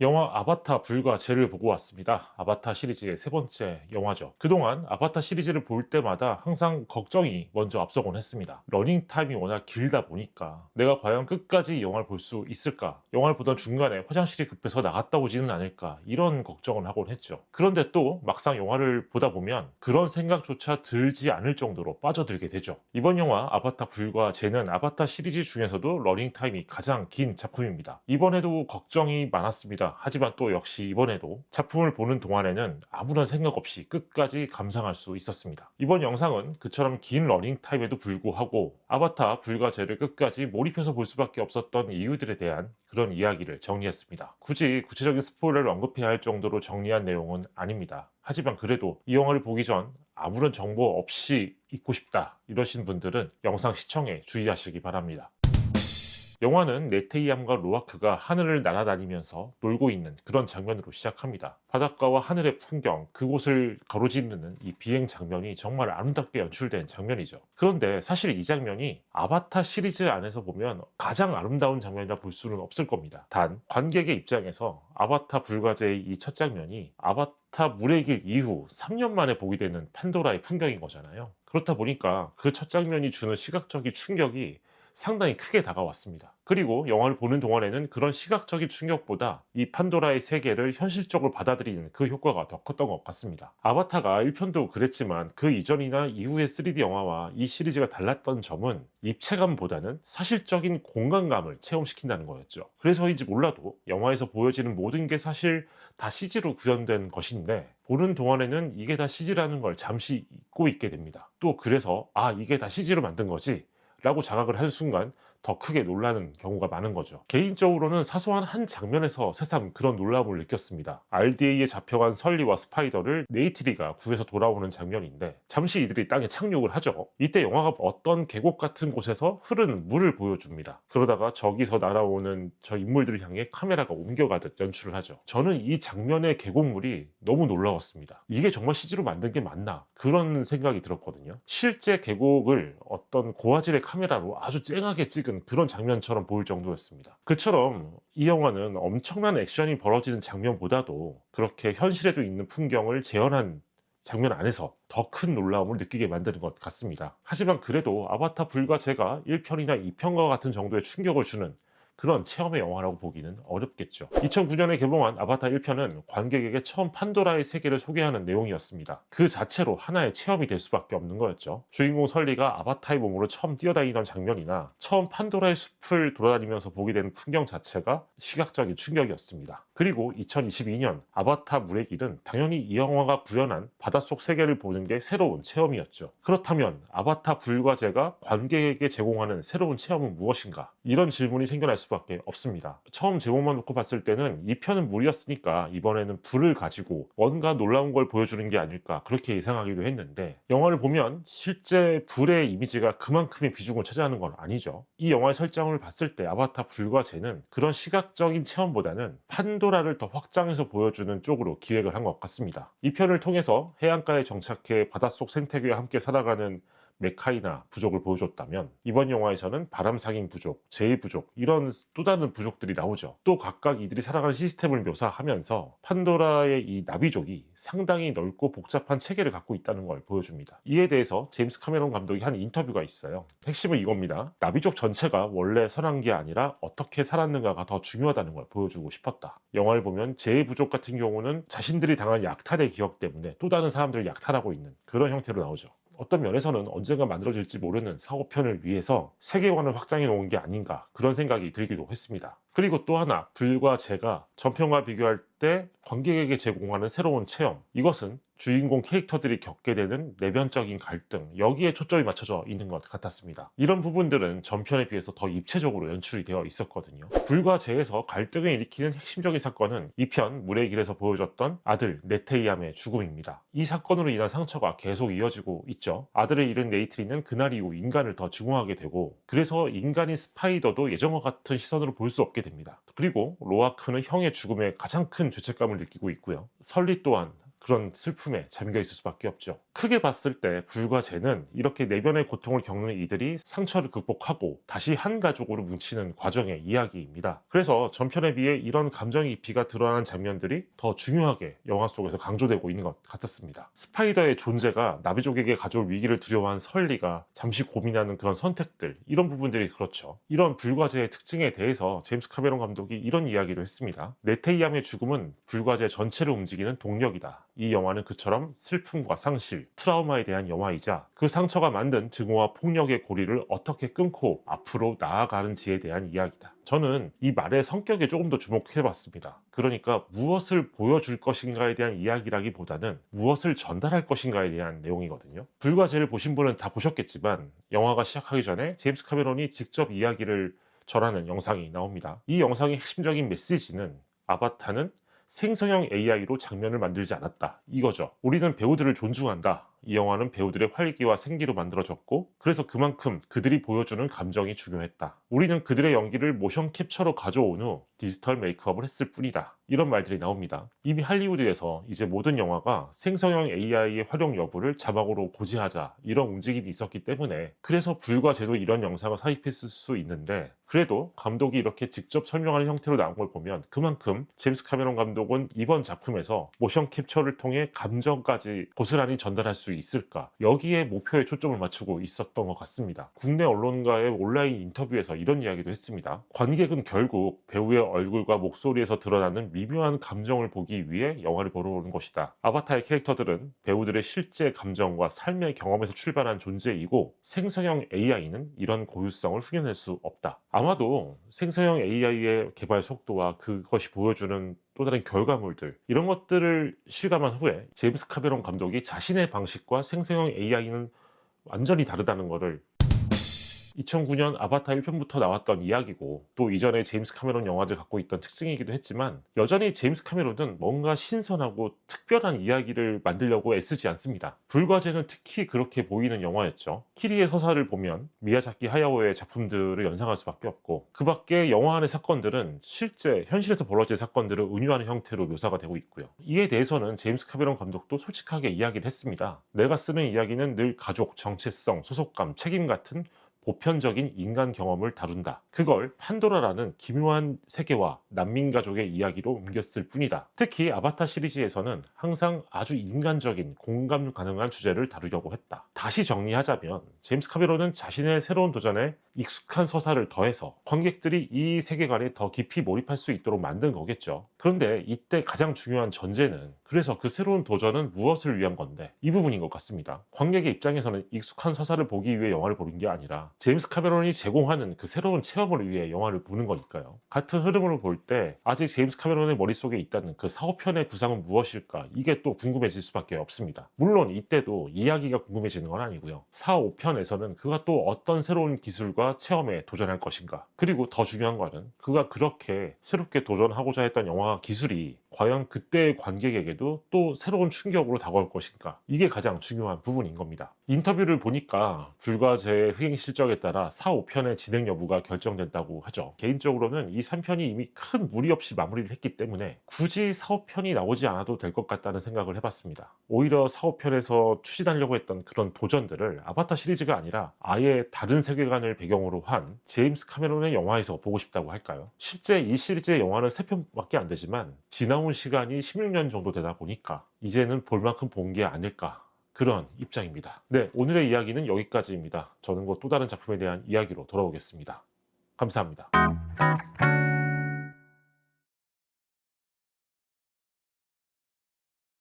영화 아바타 불과 쟤를 보고 왔습니다. 아바타 시리즈의 세 번째 영화죠. 그동안 아바타 시리즈를 볼 때마다 항상 걱정이 먼저 앞서곤 했습니다. 러닝타임이 워낙 길다 보니까 내가 과연 끝까지 영화를 볼 수 있을까? 영화를 보던 중간에 화장실이 급해서 나갔다 오지는 않을까? 이런 걱정을 하곤 했죠. 그런데 또 막상 영화를 보다 보면 그런 생각조차 들지 않을 정도로 빠져들게 되죠. 이번 영화 아바타 불과 쟤는 아바타 시리즈 중에서도 러닝타임이 가장 긴 작품입니다. 이번에도 걱정이 많았습니다. 하지만 또 역시 이번에도 작품을 보는 동안에는 아무런 생각 없이 끝까지 감상할 수 있었습니다. 이번 영상은 그처럼 긴 러닝타임에도 불구하고 아바타 불과 쟤를 끝까지 몰입해서 볼 수밖에 없었던 이유들에 대한 그런 이야기를 정리했습니다. 굳이 구체적인 스포일러를 언급해야 할 정도로 정리한 내용은 아닙니다. 하지만 그래도 이 영화를 보기 전 아무런 정보 없이 있고 싶다 이러신 분들은 영상 시청에 주의하시기 바랍니다. 영화는 네테이암과 로아크가 하늘을 날아다니면서 놀고 있는 그런 장면으로 시작합니다. 바닷가와 하늘의 풍경, 그곳을 가로지르는 이 비행 장면이 정말 아름답게 연출된 장면이죠. 그런데 사실 이 장면이 아바타 시리즈 안에서 보면 가장 아름다운 장면이라 볼 수는 없을 겁니다. 단 관객의 입장에서 아바타 불가제의 이 첫 장면이 아바타 물의 길 이후 3년 만에 보게 되는 판도라의 풍경인 거잖아요. 그렇다 보니까 그 첫 장면이 주는 시각적인 충격이 상당히 크게 다가왔습니다. 그리고 영화를 보는 동안에는 그런 시각적인 충격보다 이 판도라의 세계를 현실적으로 받아들이는 그 효과가 더 컸던 것 같습니다. 아바타가 1편도 그랬지만 그 이전이나 이후의 3D 영화와 이 시리즈가 달랐던 점은 입체감보다는 사실적인 공간감을 체험시킨다는 거였죠. 그래서인지 몰라도 영화에서 보여지는 모든 게 사실 다 CG로 구현된 것인데 보는 동안에는 이게 다 CG라는 걸 잠시 잊고 있게 됩니다. 또 그래서 이게 다 CG로 만든 거지? 라고 자각을 한 순간 더 크게 놀라는 경우가 많은 거죠. 개인적으로는 사소한 한 장면에서 새삼 그런 놀라움을 느꼈습니다. RDA에 잡혀간 설리와 스파이더를 네이트리가 구해서 돌아오는 장면인데 잠시 이들이 땅에 착륙을 하죠. 이때 영화가 어떤 계곡 같은 곳에서 흐르는 물을 보여줍니다. 그러다가 저기서 날아오는 저 인물들을 향해 카메라가 옮겨가듯 연출을 하죠. 저는 이 장면의 계곡물이 너무 놀라웠습니다. 이게 정말 CG로 만든 게 맞나? 그런 생각이 들었거든요. 실제 계곡을 어떤 고화질의 카메라로 아주 쨍하게 찍은 그런 장면처럼 보일 정도였습니다. 그처럼 이 영화는 엄청난 액션이 벌어지는 장면보다도 그렇게 현실에도 있는 풍경을 재현한 장면 안에서 더 큰 놀라움을 느끼게 만드는 것 같습니다. 하지만 그래도 아바타 불과 제가 1편이나 2편과 같은 정도의 충격을 주는 그런 체험의 영화라고 보기는 어렵겠죠. 2009년에 개봉한 아바타 1편은 관객에게 처음 판도라의 세계를 소개하는 내용이었습니다. 그 자체로 하나의 체험이 될 수밖에 없는 거였죠. 주인공 설리가 아바타의 몸으로 처음 뛰어다니던 장면이나 처음 판도라의 숲을 돌아다니면서 보게 되는 풍경 자체가 시각적인 충격이었습니다. 그리고 2022년 아바타 물의 길은 당연히 이 영화가 구현한 바닷속 세계를 보는 게 새로운 체험이었죠. 그렇다면 아바타 불과제가 관객에게 제공하는 새로운 체험은 무엇인가? 이런 질문이 생겨날 수밖에 없습니다. 처음 제목만 놓고 봤을 때는 이 편은 물이었으니까 이번에는 불을 가지고 뭔가 놀라운 걸 보여주는 게 아닐까 그렇게 예상하기도 했는데 영화를 보면 실제 불의 이미지가 그만큼의 비중을 차지하는 건 아니죠. 이 영화의 설정을 봤을 때 아바타 불과제는 그런 시각적인 체험보다는 판도라를 더 확장해서 보여주는 쪽으로 기획을 한 것 같습니다. 이 편을 통해서 해안가에 정착해 바닷속 생태계와 함께 살아가는 메카이나 부족을 보여줬다면 이번 영화에서는 바람상인 부족, 제이 부족 이런 또 다른 부족들이 나오죠. 또 각각 이들이 살아가는 시스템을 묘사하면서 판도라의 이 나비족이 상당히 넓고 복잡한 체계를 갖고 있다는 걸 보여줍니다. 이에 대해서 제임스 카메론 감독이 한 인터뷰가 있어요. 핵심은 이겁니다. 나비족 전체가 원래 선한 게 아니라 어떻게 살았는가가 더 중요하다는 걸 보여주고 싶었다. 영화를 보면 제이 부족 같은 경우는 자신들이 당한 약탈의 기억 때문에 또 다른 사람들을 약탈하고 있는 그런 형태로 나오죠. 어떤 면에서는 언젠가 만들어질지 모르는 사고편을 위해서 세계관을 확장해 놓은 게 아닌가 그런 생각이 들기도 했습니다. 그리고 또 하나 불과 제가 전편과 비교할 때 관객에게 제공하는 새로운 체험, 이것은 주인공 캐릭터들이 겪게 되는 내면적인 갈등, 여기에 초점이 맞춰져 있는 것 같았습니다. 이런 부분들은 전편에 비해서 더 입체적으로 연출이 되어 있었거든요. 불과 제에서 갈등을 일으키는 핵심적인 사건은 2편 물의 길에서 보여줬던 아들 네테이암의 죽음입니다. 이 사건으로 인한 상처가 계속 이어지고 있죠. 아들을 잃은 네이트리는 그날 이후 인간을 더 증오하게 되고 그래서 인간인 스파이더도 예전과 같은 시선으로 볼 수 없게 됩니다. 그리고 로아크는 형의 죽음에 가장 큰 죄책감을 느끼고 있고요. 설리 또한 그런 슬픔에 잠겨 있을 수밖에 없죠. 크게 봤을 때 불과 쟤는 이렇게 내면의 고통을 겪는 이들이 상처를 극복하고 다시 한 가족으로 뭉치는 과정의 이야기입니다. 그래서 전편에 비해 이런 감정 깊이가 드러나는 장면들이 더 중요하게 영화 속에서 강조되고 있는 것 같았습니다. 스파이더의 존재가 나비족에게 가져올 위기를 두려워한 설리가 잠시 고민하는 그런 선택들, 이런 부분들이 그렇죠. 이런 불과제의 특징에 대해서 제임스 카메론 감독이 이런 이야기를 했습니다. 네테이암의 죽음은 불과제 전체를 움직이는 동력이다. 이 영화는 그처럼 슬픔과 상실, 트라우마에 대한 영화이자 그 상처가 만든 증오와 폭력의 고리를 어떻게 끊고 앞으로 나아가는지에 대한 이야기다. 저는 이 말의 성격에 조금 더 주목해 봤습니다. 그러니까 무엇을 보여줄 것인가에 대한 이야기라기보다는 무엇을 전달할 것인가에 대한 내용이거든요. 불과제를 보신 분은 다 보셨겠지만 영화가 시작하기 전에 제임스 카메론이 직접 이야기를 전하는 영상이 나옵니다. 이 영상의 핵심적인 메시지는 아바타는 생성형 AI로 장면을 만들지 않았다, 이거죠. 우리는 배우들을 존중한다. 이 영화는 배우들의 활기와 생기로 만들어졌고 그래서 그만큼 그들이 보여주는 감정이 중요했다. 우리는 그들의 연기를 모션 캡처로 가져온 후 디지털 메이크업을 했을 뿐이다. 이런 말들이 나옵니다. 이미 할리우드에서 이제 모든 영화가 생성형 AI의 활용 여부를 자막으로 고지하자, 이런 움직임이 있었기 때문에 그래서 불과제도 이런 영상을 삽입했을 수 있는데, 그래도 감독이 이렇게 직접 설명하는 형태로 나온 걸 보면 그만큼 제임스 카메론 감독은 이번 작품에서 모션 캡처를 통해 감정까지 고스란히 전달할 수 있을까, 여기에 목표에 초점을 맞추고 있었던 것 같습니다. 국내 언론과의 온라인 인터뷰에서 이런 이야기도 했습니다. 관객은 결국 배우의 얼굴과 목소리에서 드러나는 미묘한 감정을 보기 위해 영화를 보러 오는 것이다. 아바타의 캐릭터들은 배우들의 실제 감정과 삶의 경험에서 출발한 존재이고 생성형 AI는 이런 고유성을 흉내낼 수 없다. 아마도 생성형 AI의 개발 속도와 그것이 보여주는 또 다른 결과물들, 이런 것들을 실감한 후에 제임스 카메론 감독이 자신의 방식과 생성형 AI는 완전히 다르다는 것을 2009년 아바타 1편부터 나왔던 이야기고 또 이전에 제임스 카메론 영화들 갖고 있던 특징이기도 했지만 여전히 제임스 카메론은 뭔가 신선하고 특별한 이야기를 만들려고 애쓰지 않습니다. 불과제는 특히 그렇게 보이는 영화였죠. 키리의 서사를 보면 미야자키 하야오의 작품들을 연상할 수밖에 없고, 그 밖에 영화 안의 사건들은 실제 현실에서 벌어질 사건들을 은유하는 형태로 묘사가 되고 있고요. 이에 대해서는 제임스 카메론 감독도 솔직하게 이야기를 했습니다. 내가 쓰는 이야기는 늘 가족, 정체성, 소속감, 책임 같은 보편적인 인간 경험을 다룬다. 그걸 판도라라는 기묘한 세계와 난민 가족의 이야기로 옮겼을 뿐이다. 특히 아바타 시리즈에서는 항상 아주 인간적인 공감 가능한 주제를 다루려고 했다. 다시 정리하자면 제임스 카메론은 자신의 새로운 도전에 익숙한 서사를 더해서 관객들이 이 세계관에 더 깊이 몰입할 수 있도록 만든 거겠죠. 그런데 이때 가장 중요한 전제는, 그래서 그 새로운 도전은 무엇을 위한 건데, 이 부분인 것 같습니다. 관객의 입장에서는 익숙한 서사를 보기 위해 영화를 보는 게 아니라 제임스 카메론이 제공하는 그 새로운 체험을 위해 영화를 보는 거니까요. 같은 흐름으로 볼 때 아직 제임스 카메론의 머릿속에 있다는 그 4, 5편의 구상은 무엇일까, 이게 또 궁금해질 수밖에 없습니다. 물론 이때도 이야기가 궁금해지는 건 아니고요. 4, 5편에서는 그가 또 어떤 새로운 기술과 체험에 도전할 것인가, 그리고 더 중요한 거는 그가 그렇게 새롭게 도전하고자 했던 영화 기술이 과연 그때의 관객에게도 또 새로운 충격으로 다가올 것인가, 이게 가장 중요한 부분인 겁니다. 인터뷰를 보니까 불과제의 흥행 실적에 따라 4, 5편의 진행 여부가 결정된다고 하죠. 개인적으로는 이 3편이 이미 큰 무리 없이 마무리를 했기 때문에 굳이 4, 5편이 나오지 않아도 될 것 같다는 생각을 해봤습니다. 오히려 4, 5편에서 추진하려고 했던 그런 도전들을 아바타 시리즈가 아니라 아예 다른 세계관을 배경으로 한 제임스 카메론의 영화에서 보고 싶다고 할까요? 실제 이 시리즈의 영화는 3편밖에 안 되지만 지나온 시간이 16년 정도 되다 보니까 이제는 볼 만큼 본 게 아닐까, 그런 입장입니다. 네, 오늘의 이야기는 여기까지입니다. 저는 곧 또 다른 작품에 대한 이야기로 돌아오겠습니다. 감사합니다.